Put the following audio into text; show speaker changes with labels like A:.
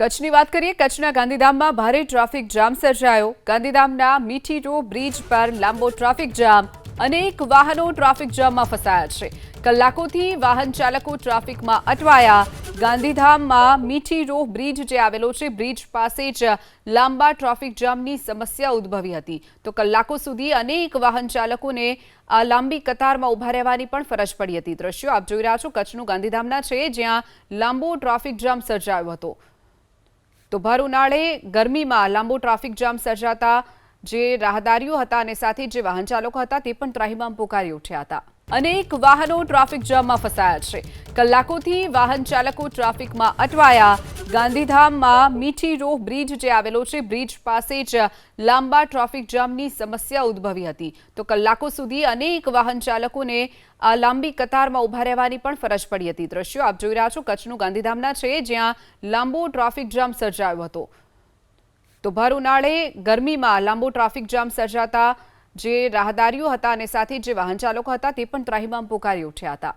A: કચ્છની વાત કરીએ કચ્છના ગાંધીધામમાં ભારે ટ્રાફિક જામ સર્જાયો। ગાંધીધામના મીઠી રો બ્રિજ પર લાંબો ટ્રાફિક જામ, અનેક વાહનો ટ્રાફિક જામમાં ફસાયા છે। કલાકોથી વાહન ચાલકો ટ્રાફિકમાં અટવાયા। ગાંધીધામમાં મીઠી રો બ્રિજ જે આવેલો છે, બ્રિજ પાસે જ લાંબા ટ્રાફિક જામની સમસ્યા ઉદ્ભવી હતી। તો કલાકો સુધી અનેક વાહન ચાલકોને આ લાંબી કતારમાં ઊભા રહેવાની પણ ફરજ પડી હતી। દ્રશ્યો આપ જોઈ રહ્યા છો કચ્છનું ગાંધીધામના છે, જ્યાં લાંબો ટ્રાફિક જામ સર્જાયો હતો। તો ભર ઉનાળે ગરમીમાં લાંબો ટ્રાફિક જામ સર્જાતા જે રાહદારીઓ હતા અને સાથે જે વાહન ચાલકો હતા તે પણ ત્રાહિમામ પોકારી ઉઠ્યા હતા। અનેક વાહનો ટ્રાફિક જામમાં ફસાયા છે। કલાકોથી વાહન ચાલકો ટ્રાફિકમાં અટવાયા। ગાંધીધામમાં મીઠી રો બ્રિજ જે આવેલો છે, બ્રિજ પાસે જ લાંબા ટ્રાફિક જામની સમસ્યા ઉદ્ભવી હતી। તો કલાકો સુધી અનેક વાહન ચાલકોને આ લાંબી કતારમાં ઊભા રહેવાની પણ ફરજ પડી હતી। દ્રશ્યો આપ જોઈ રહ્યા છો કચ્છનું ગાંધીધામના છે, જ્યાં લાંબો ટ્રાફિક જામ સર્જાયો હતો। તો ભર ઉનાળે ગરમીમાં લાંબો ટ્રાફિક જામ સર્જાતા જે રાહદારીઓ હતા અને સાથે જે વાહન ચાલકો હતા તે પણ ત્રાહિમામ પોકારી ઉઠ્યા હતા।